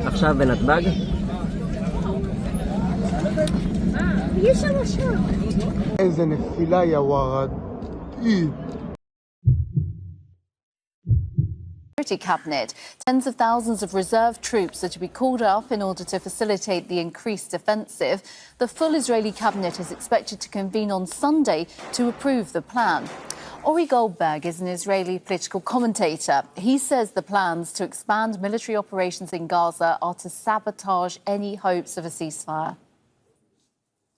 עכשיו בנתב"ג. איזה נפילה יא ורד. Cabinet. Tens of thousands of reserve troops are to be called up in order to facilitate the increased offensive. The full Israeli cabinet is expected to convene on Sunday to approve the plan. Ori Goldberg is an Israeli political commentator. He says the plans to expand military operations in Gaza are to sabotage any hopes of a ceasefire.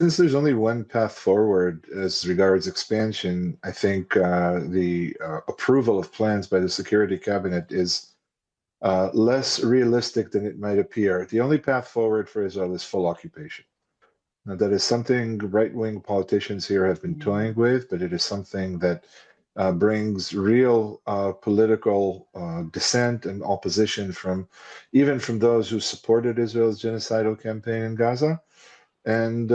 Since there's only one path forward as regards expansion, I think the approval of plans by the Security Cabinet is less realistic than it might appear. The only path forward for Israel is full occupation. Now, that is something right-wing politicians here have been toying with, but it is something that brings real political dissent and opposition even from those who supported Israel's genocidal campaign in Gaza. And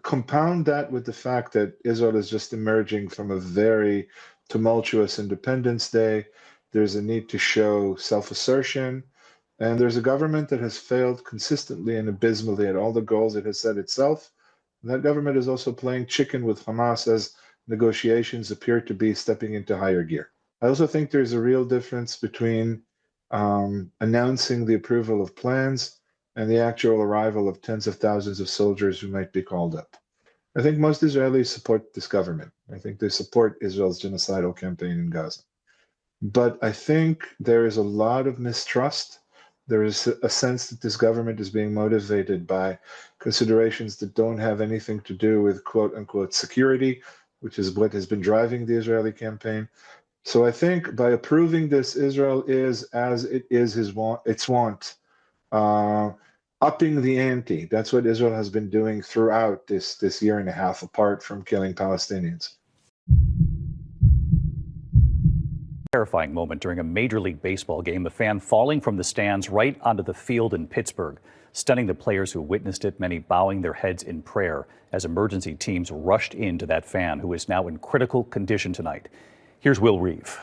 compound that with the fact that Israel is just emerging from a very tumultuous Independence Day. There's a need to show self-assertion, and there's a government that has failed consistently and abysmally at all the goals it has set itself. And that government is also playing chicken with Hamas as negotiations appear to be stepping into higher gear. I also think there's a real difference between announcing the approval of plans and the actual arrival of tens of thousands of soldiers who might be called up. I think most Israelis support this government. I think they support Israel's genocidal campaign in Gaza. But I think there is a lot of mistrust. There is a sense that this government is being motivated by considerations that don't have anything to do with quote-unquote security, which is what has been driving the Israeli campaign. So I think by approving this, Israel is, as it is its want, upping the ante. That's what Israel has been doing throughout this year and a half, apart from killing Palestinians. Terrifying moment during a Major League Baseball game, a fan falling from the stands right onto the field in Pittsburgh, stunning the players who witnessed it, many bowing their heads in prayer as emergency teams rushed into that fan, who is now in critical condition tonight. Here's Will Reeve.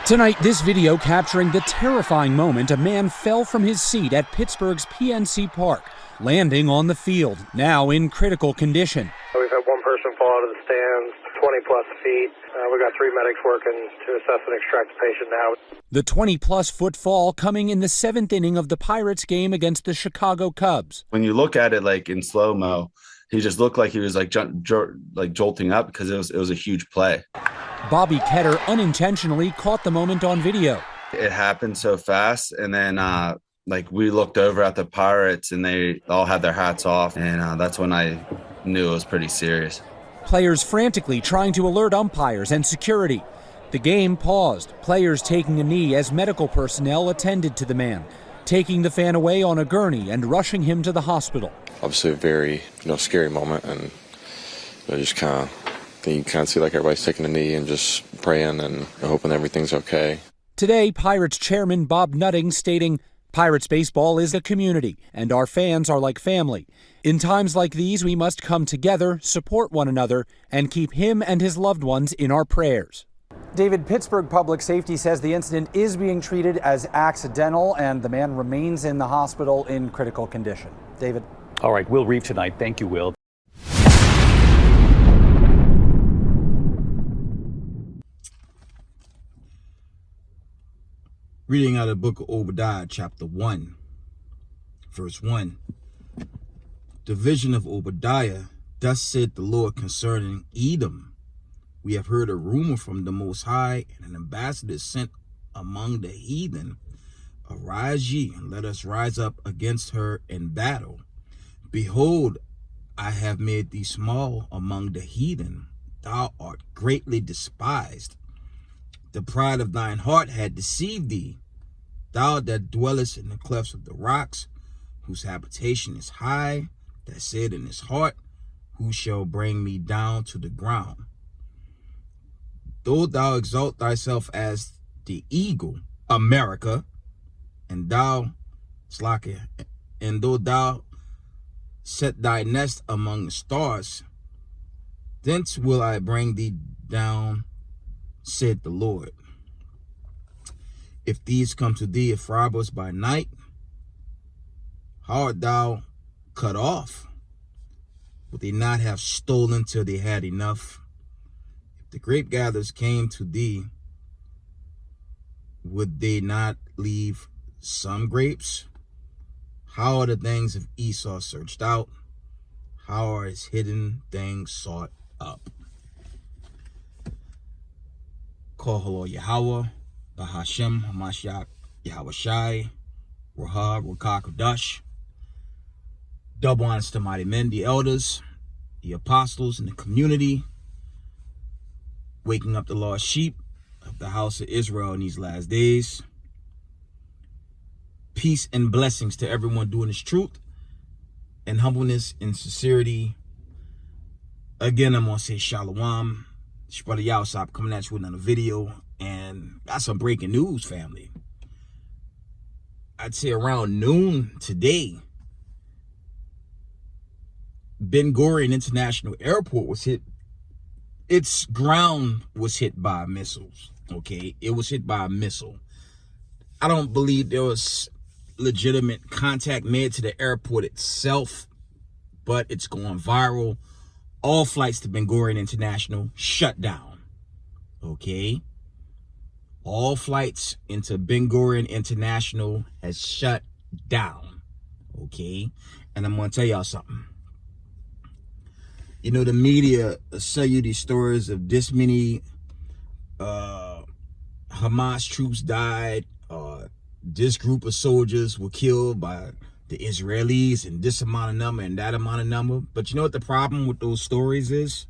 Tonight, this video capturing the terrifying moment a man fell from his seat at Pittsburgh's PNC Park, landing on the field, now in critical condition. We've had one person fall out of the stands, 20 plus feet. We've got 3 medics working to assess and extract the patient now. The 20-plus foot fall coming in the 7th inning of the Pirates game against the Chicago Cubs. When you look at it like in slow-mo, he just looked like he was like jolting up because it was a huge play. Bobby Ketter unintentionally caught the moment on video. It happened so fast, and then like we looked over at the Pirates and they all had their hats off, and that's when I knew it was pretty serious. Players frantically trying to alert umpires and security. The game paused, players taking a knee as medical personnel attended to the man, taking the fan away on a gurney and rushing him to the hospital. Obviously a very scary moment, and just kind of see like everybody's taking a knee and just praying and hoping everything's okay. Today, Pirates chairman Bob Nutting stating, "Pirates baseball is a community, and our fans are like family. In times like these, we must come together, support one another, and keep him and his loved ones in our prayers." David, Pittsburgh Public Safety says the incident is being treated as accidental, and the man remains in the hospital in critical condition. David. All right, Will Reeve tonight. Thank you, Will. Reading out of the book of Obadiah, chapter 1, verse 1. The vision of Obadiah, thus said the Lord concerning Edom. We have heard a rumor from the Most High, and an ambassador sent among the heathen. Arise ye, and let us rise up against her in battle. Behold, I have made thee small among the heathen. Thou art greatly despised. The pride of thine heart had deceived thee. Thou that dwellest in the clefts of the rocks, whose habitation is high, that said in his heart, who shall bring me down to the ground? Though thou exalt thyself as the eagle, America, and though thou set thy nest among the stars, Thence will I bring thee down, said the Lord. If these come to thee as robbers by night, how art thou cut off? Would they not have stolen till they had enough? If the grape gatherers came to thee, would they not leave some grapes? How are the things of Esau searched out? How are his hidden things sought up? Koholo Yahweh, Bahashem, Hamashiach, Yahweh Shai, Rahab, Rakakadosh. Double honors to mighty men, the elders, the apostles, and the community, waking up the lost sheep of the house of Israel in these last days. Peace and blessings to everyone doing this truth and humbleness and sincerity. Again, I'm going to say shalom. It's your brother Yawsop coming at you with another video. And got some breaking news, family. I'd say around noon today, Ben Gurion International Airport was hit. Its ground was hit by missiles. Okay, it was hit by a missile. I don't believe there was legitimate contact made to the airport itself, but it's going viral. All flights to Ben Gurion International shut down. Okay, all flights into Ben Gurion International has shut down. Okay, and I'm gonna tell y'all something. You know, the media sell you these stories of this many Hamas troops died, this group of soldiers were killed by the Israelis, and this amount of number and that amount of number. But you know what the problem with those stories is?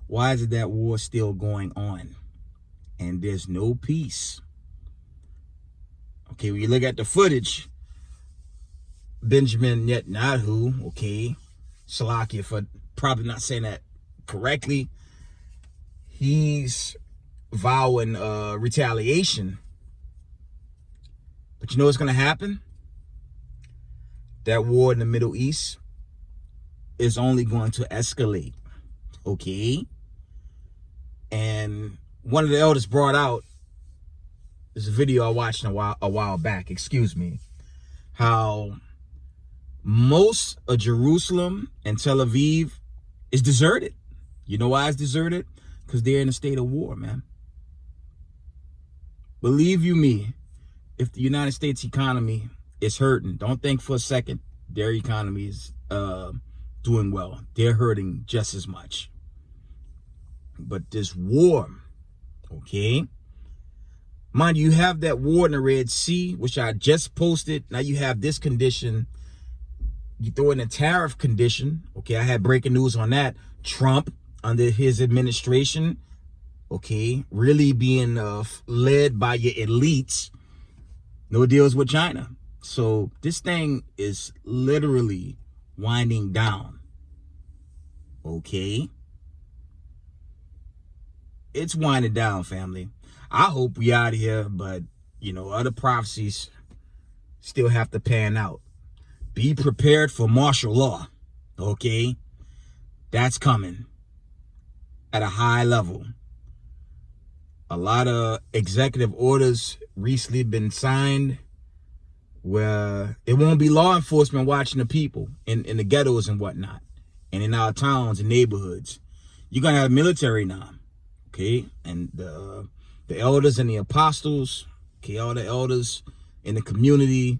Why is it that war still going on and there's no peace? Okay, when you look at the footage, Benjamin Netanyahu, okay, Salakia for probably not saying that correctly, he's vowing retaliation. But you know what's going to happen? That war in the Middle East is only going to escalate. Okay? And one of the elders brought out, there's a video I watched a while back, excuse me, how most of Jerusalem and Tel Aviv is deserted. You know why it's deserted? Because they're in a state of war, man. Believe you me, if the United States economy is hurting, don't think for a second their economy is doing well. They're hurting just as much. But this war, okay? Mind you, have that war in the Red Sea, which I just posted. Now you have this condition. You throw in a tariff condition. Okay, I had breaking news on that. Trump, under his administration, okay, really being led by your elites. No deals with China. So this thing is literally winding down. Okay? It's winding down, family. I hope we out of here, but, you know, other prophecies still have to pan out. Be prepared for martial law, okay? That's coming at a high level. A lot of executive orders recently been signed where it won't be law enforcement watching the people in the ghettos and whatnot, and in our towns and neighborhoods. You're going to have military now, okay? And the elders and the apostles, okay, all the elders in the community,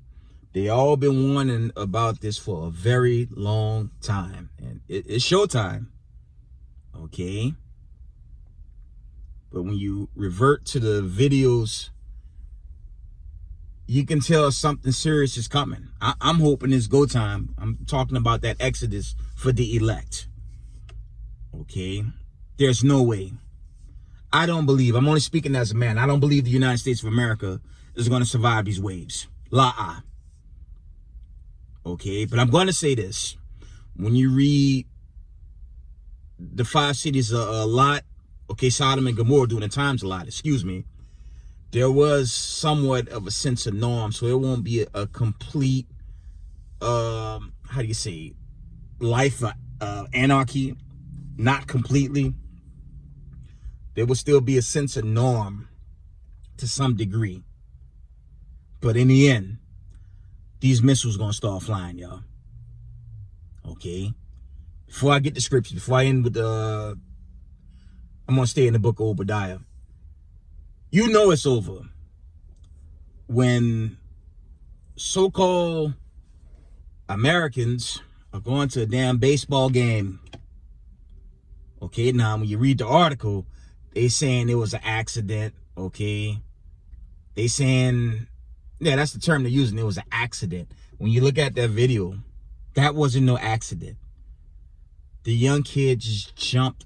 they all been warning about this for a very long time. And it's showtime, okay? But when you revert to the videos, you can tell something serious is coming. I'm hoping it's go time. I'm talking about that exodus for the elect, okay? There's no way. I don't believe, I'm only speaking as a man, I don't believe the United States of America is going to survive these waves. La-ah. Okay, but I'm going to say this. When you read the 5 cities a lot, okay, Sodom and Gomorrah during the times a lot, excuse me, there was somewhat of a sense of norm, so it won't be a complete, how do you say, life anarchy. not completely. There will still be a sense of norm to some degree. But in the end, these missiles gonna start flying, y'all. Okay? Before I get the scripture, before I end with I'm gonna stay in the book of Obadiah. You know it's over when so-called Americans are going to a damn baseball game. Okay, now when you read the article, they saying it was an accident, okay? They saying, yeah, that's the term they're using, it was an accident. When you look at that video, that wasn't no accident. The young kid just jumped.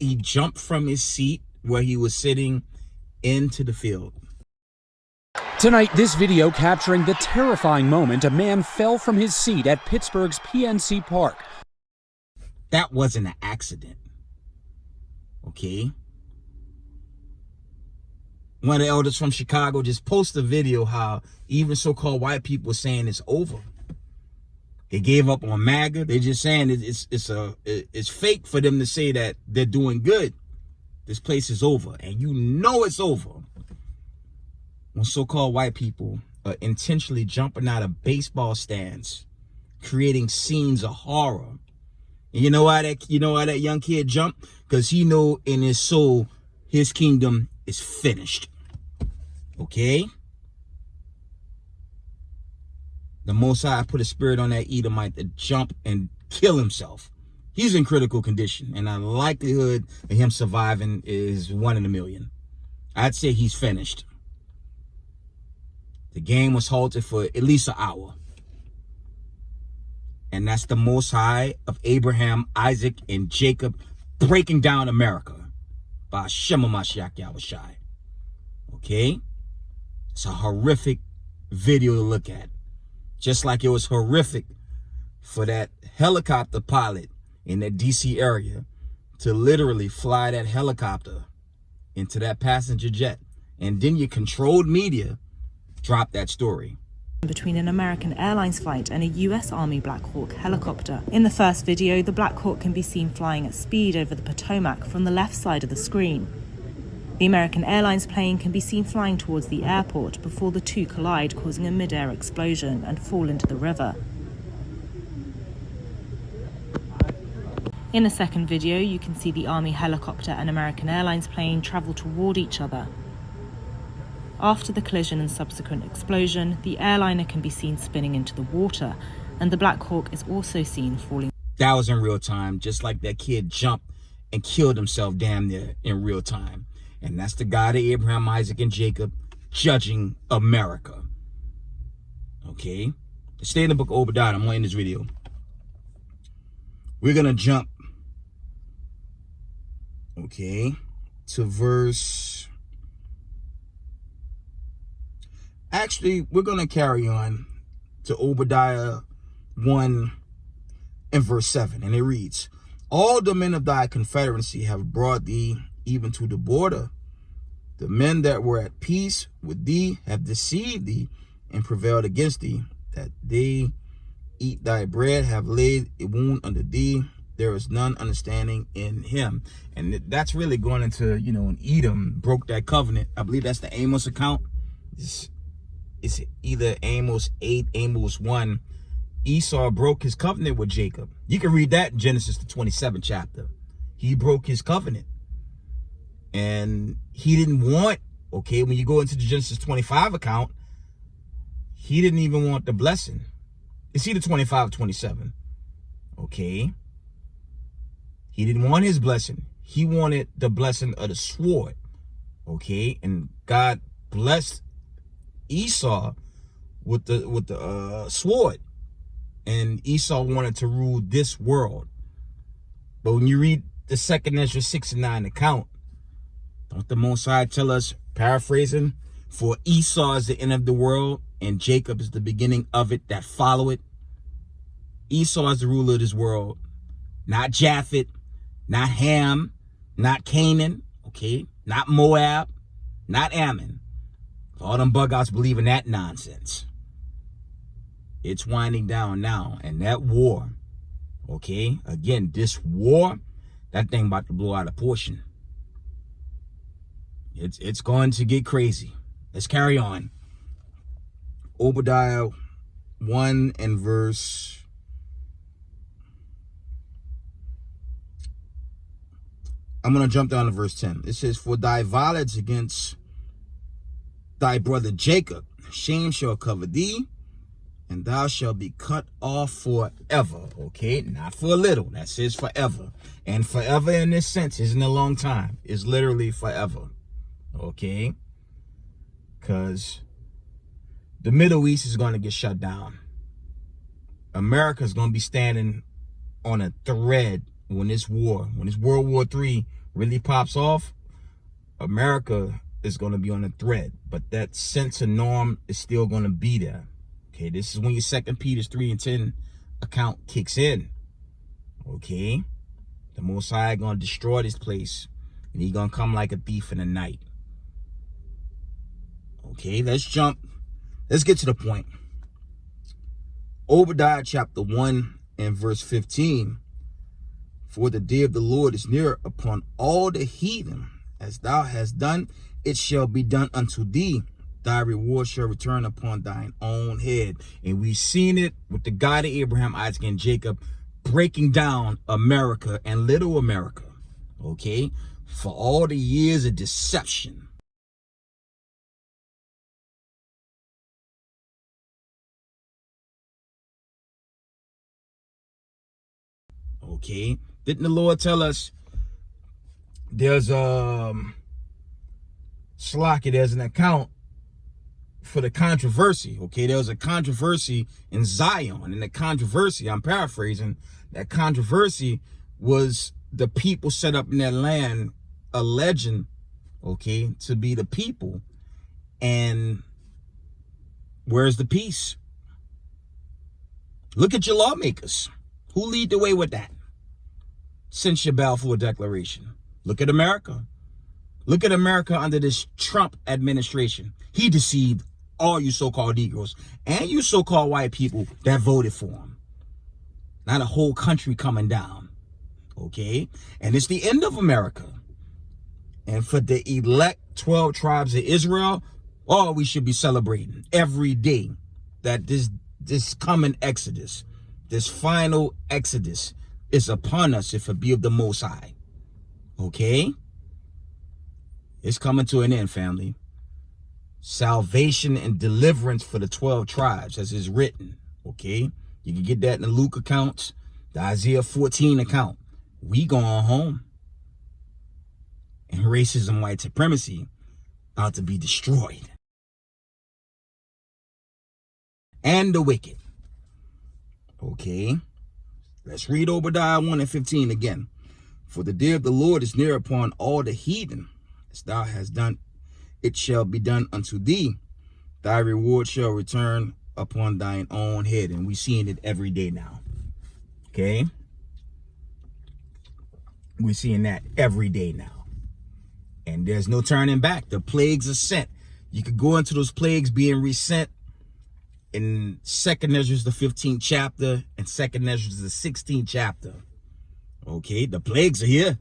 He jumped from his seat where he was sitting into the field. Tonight, this video capturing the terrifying moment a man fell from his seat at Pittsburgh's PNC Park. That wasn't an accident. Okay? One of the elders from Chicago just posted a video how even so-called white people were saying it's over. They gave up on MAGA. They're just saying it's fake for them to say that they're doing good. This place is over, and you know it's over when so-called white people are intentionally jumping out of baseball stands, creating scenes of horror. And you know why that young kid jumped? Because he know in his soul his kingdom is finished. Okay? The Most High put a spirit on that Edomite to jump and kill himself. He's in critical condition, and the likelihood of him surviving is 1 in a million. I'd say he's finished. The game was halted for at least an hour. And that's the Most High of Abraham, Isaac, and Jacob breaking down America by Shema Mashiach Yahushai. Okay? It's a horrific video to look at. Just like it was horrific for that helicopter pilot in that DC area to literally fly that helicopter into that passenger jet. And then your controlled media dropped that story. Between an American Airlines flight and a US Army Black Hawk helicopter. In the first video, the Black Hawk can be seen flying at speed over the Potomac from the left side of the screen. The American Airlines plane can be seen flying towards the airport before the two collide, causing a mid-air explosion and fall into the river. In the second video, you can see the Army helicopter and American Airlines plane travel toward each other. After the collision and subsequent explosion, the airliner can be seen spinning into the water, and the Black Hawk is also seen falling. That was in real time, just like that kid jumped and killed himself damn near in real time. And that's the God of Abraham, Isaac, and Jacob judging America. Okay? Let's stay in the book of Obadiah. I'm going to end this video. We're going to jump, okay, to verse... Actually, we're going to carry on to Obadiah 1 and verse 7. And it reads, all the men of thy confederacy have brought thee even to the border. The men that were at peace with thee have deceived thee and prevailed against thee, that they eat thy bread, have laid a wound under thee. There is none understanding in him. And that's really going into, you know, when Edom broke that covenant. I believe that's the Amos account. It's either Amos 8, Amos 1. Esau broke his covenant with Jacob. You can read that in Genesis, the 27th chapter. He broke his covenant. And he didn't want, okay, when you go into the Genesis 25 account, he didn't even want the blessing. It's either 25 or 27. Okay. He didn't want his blessing. He wanted the blessing of the sword. Okay. And God blessed Esau with the sword. And Esau wanted to rule this world. But when you read the 2nd Ezra 6 and 9 account, don't the Most High tell us, paraphrasing, for Esau is the end of the world and Jacob is the beginning of it that follow it? Esau is the ruler of this world, not Japheth, not Ham, not Canaan, okay, not Moab, not Ammon. All them bug outs believe in that nonsense. It's winding down now, and that war Okay, again, this war, that thing about to blow out of portion. It's going to get crazy. Let's carry on. Obadiah 1 and verse... I'm going to jump down to verse 10. It says, for thy violence against thy brother Jacob, shame shall cover thee, and thou shalt be cut off forever. Okay, not for a little. That says forever. And forever in this sense isn't a long time. It's literally forever. Okay, because the Middle East is going to get shut down. America is going to be standing on a thread when this World War III really pops off. America is going to be on a thread, but that sense of norm is still going to be there. Okay, this is when your 2 Peter 3 and 10 account kicks in. Okay, the Most High going to destroy this place, and He's going to come like a thief in the night. Okay, let's get to the point. Obadiah chapter 1 and verse 15. For the day of the Lord is near upon all the heathen. As thou hast done, it shall be done unto thee. Thy reward shall return upon thine own head. And we've seen it with the God of Abraham, Isaac, and Jacob breaking down America and little America. Okay, for all the years of deception. Okay, didn't the Lord tell us there's Slocky, there's an account for the controversy? Okay, there was a controversy in Zion, and the controversy, I'm paraphrasing, that controversy was the people set up in that land alleging, okay, to be the people. And where's the peace? Look at your lawmakers. Who lead the way with that? Since your Balfour Declaration. Look at America. Look at America under this Trump administration. He deceived all you so-called Negroes and you so-called white people that voted for him. Not a whole country coming down. Okay? And it's the end of America. And for the elect 12 tribes of Israel, we should be celebrating every day that this coming Exodus, this final Exodus, is upon us if it be of the Most High. Okay? It's coming to an end, family. Salvation and deliverance for the 12 tribes, as is written. Okay? You can get that in the Luke accounts, the Isaiah 14 account. We going home. And racism, white supremacy, about to be destroyed. And the wicked. Okay? Let's read Obadiah 1 and 15 again. For the day of the Lord is near upon all the heathen. As thou hast done, it shall be done unto thee. Thy reward shall return upon thine own head. And we're seeing it every day now. Okay? We're seeing that every day now. And there's no turning back. The plagues are sent. You could go into those plagues being resent in 2nd Ezra, the 15th chapter, and 2nd Ezra, the 16th chapter. Okay, the plagues are here.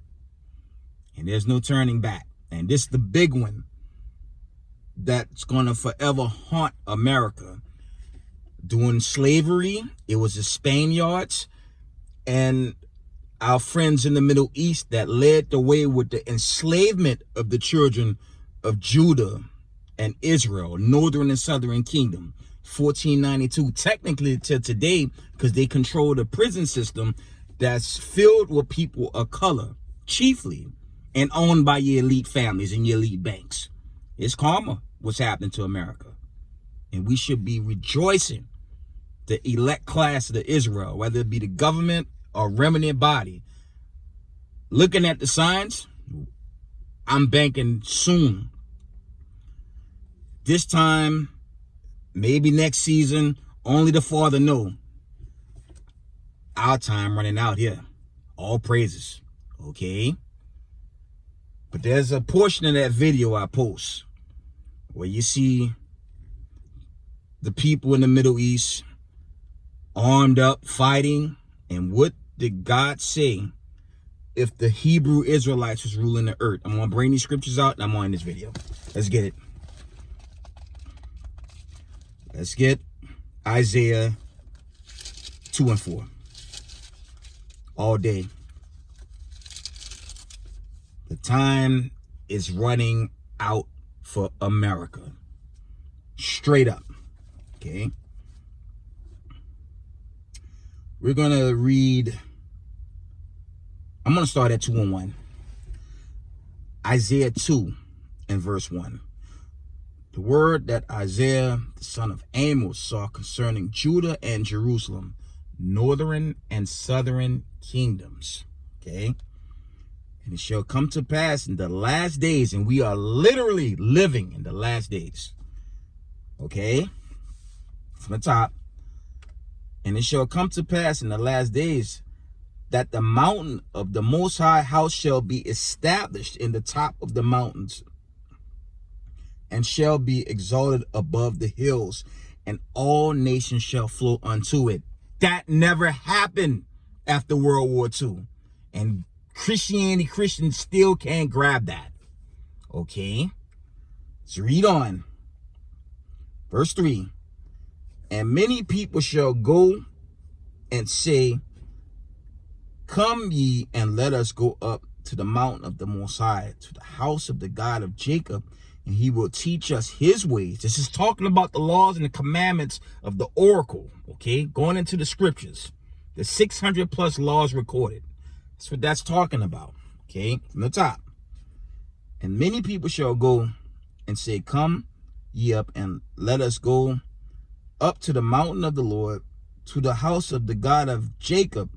And there's no turning back. And this is the big one that's going to forever haunt America. During slavery, it was the Spaniards and our friends in the Middle East that led the way with the enslavement of the children of Judah and Israel, northern and southern kingdom. 1492, technically to today, because they control the prison system that's filled with people of color, chiefly, and owned by your elite families and your elite banks. It's karma what's happening to America. And we should be rejoicing the elect class of Israel, whether it be the government or remnant body. Looking at the signs, I'm banking soon. This time, maybe next season, only the Father know. Our time running out here. All praises. Okay? But there's a portion of that video I post where you see the people in the Middle East armed up, fighting. And what did God say if the Hebrew Israelites was ruling the earth? I'm going to bring these scriptures out and I'm on this video. Let's get it. Let's get Isaiah 2 and 4. All day. The time is running out for America. Straight up. Okay. We're going to read. I'm going to start at 2 and 1. Isaiah 2 and verse 1. The word that Isaiah, the son of Amos, saw concerning Judah and Jerusalem, northern and southern kingdoms. Okay. And it shall come to pass in the last days, and we are literally living in the last days. Okay. From the top. And it shall come to pass in the last days that the mountain of the Most High house shall be established in the top of the mountains, and shall be exalted above the hills, and all nations shall flow unto it. That never happened after World War II. And Christians still can't grab that. Okay. Let's read on. Verse 3. And many people shall go and say, come ye and let us go up to the mountain of the Most High, to the house of the God of Jacob, and he will teach us his ways. This is talking about the laws and the commandments of the oracle, okay? Going into the scriptures. The 600 plus laws recorded. That's what that's talking about, okay? From the top. And many people shall go and say, come ye up and let us go up to the mountain of the Lord, to the house of the God of Jacob,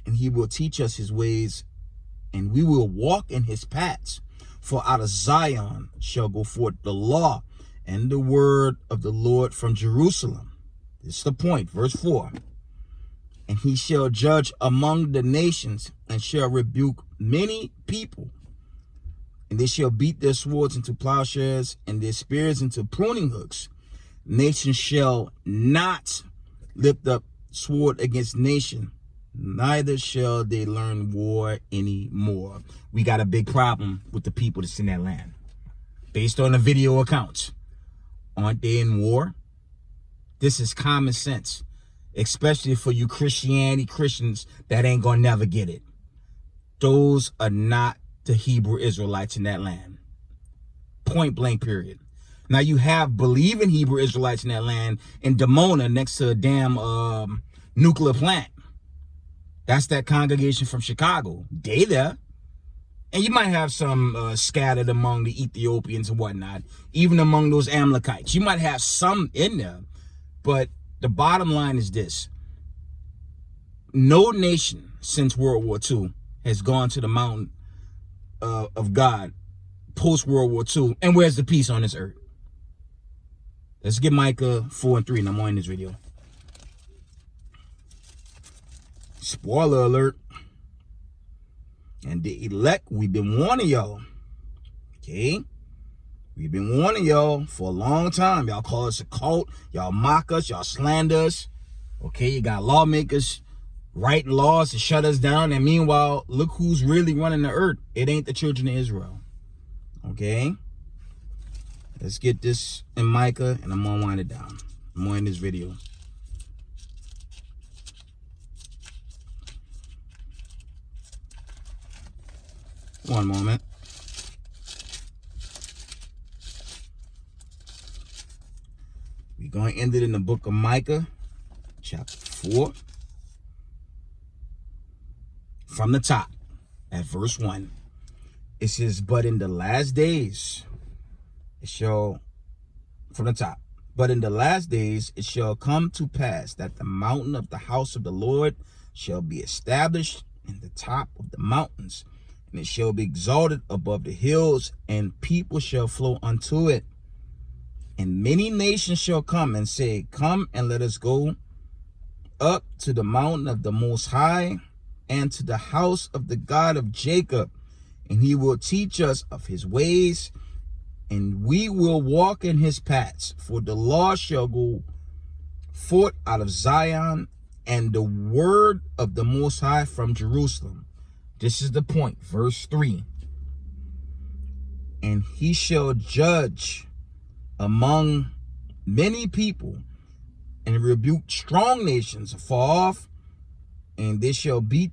and he will teach us his ways, and we will walk in his paths. For out of Zion shall go forth the law and the word of the Lord from Jerusalem. This is the point, verse 4. And he shall judge among the nations, and shall rebuke many people. And they shall beat their swords into plowshares, and their spears into pruning hooks. Nation shall not lift up sword against nation, neither shall they learn war anymore. We got a big problem with the people that's in that land. Based on the video accounts, aren't they in war? This is common sense, especially for you Christians that ain't gonna never get it. Those are not the Hebrew Israelites in that land. Point blank period. Now you have believing Hebrew Israelites in that land in Dimona next to a damn nuclear plant. That's that congregation from Chicago. They there. And you might have some scattered among the Ethiopians and whatnot, even among those Amalekites. You might have some in there. But the bottom line is this. No nation since World War II has gone to the mountain of God post-World War II. And where's the peace on this earth? Let's get Micah 4 and 3, and I'm on this video. Spoiler alert. And the elect, we've been warning y'all. Okay? We've been warning y'all for a long time. Y'all call us a cult. Y'all mock us. Y'all slander us. Okay? You got lawmakers writing laws to shut us down. And meanwhile, look who's really running the earth. It ain't the children of Israel. Okay? Let's get this in Micah, and I'm going to wind it down. I'm on this video. One moment. We're going to end it in the book of Micah, chapter 4. From the top, at verse 1. It says, but in the last days, it shall, from the top, but in the last days it shall come to pass that the mountain of the house of the Lord shall be established in the top of the mountains, and it shall be exalted above the hills, and people shall flow unto it. And many nations shall come and say, come and let us go up to the mountain of the Most High, and to the house of the God of Jacob, and he will teach us of his ways, and we will walk in his paths. For the law shall go forth out of Zion, and the word of the Most High from Jerusalem. This is the point, verse 3. And he shall judge among many people and rebuke strong nations afar off, and they shall beat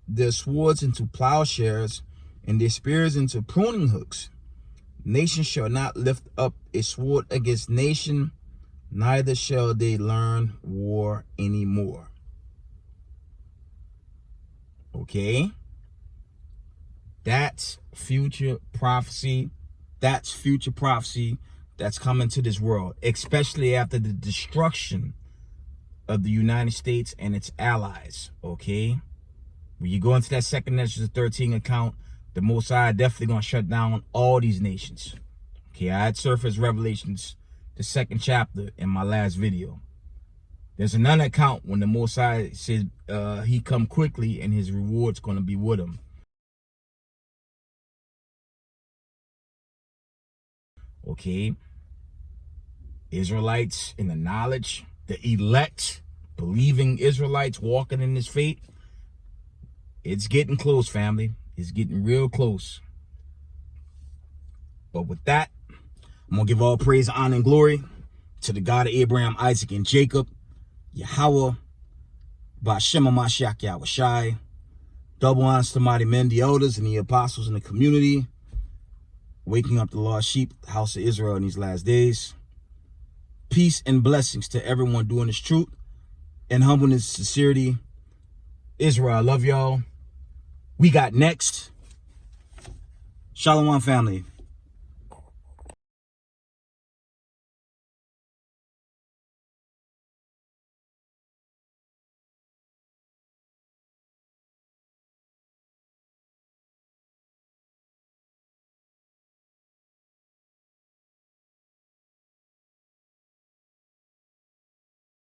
their swords into plowshares and their spears into pruning hooks. Nation shall not lift up a sword against nation, neither shall they learn war anymore. Okay? That's future prophecy. That's future prophecy that's coming to this world, especially after the destruction of the United States and its allies. Okay? When you go into that 2 Ezra 13 account, the Most High definitely going to shut down all these nations. Okay, I had surfaced Revelations, the 2nd chapter, in my last video. There's another account when the Most High says he come quickly and his reward's going to be with him. Okay, Israelites in the knowledge, the elect, believing Israelites walking in this faith, it's getting close, family. It's getting real close. But with that, I'm going to give all praise, honor, and glory to the God of Abraham, Isaac, and Jacob, Yahweh, Ba'Shem HaMashiach Yahushai. Double honors to mighty men, the elders, and the apostles in the community, waking up the lost sheep, the house of Israel in these last days. Peace and blessings to everyone doing this truth and humbleness, sincerity. Israel, I love y'all. We got next. Shalom, family.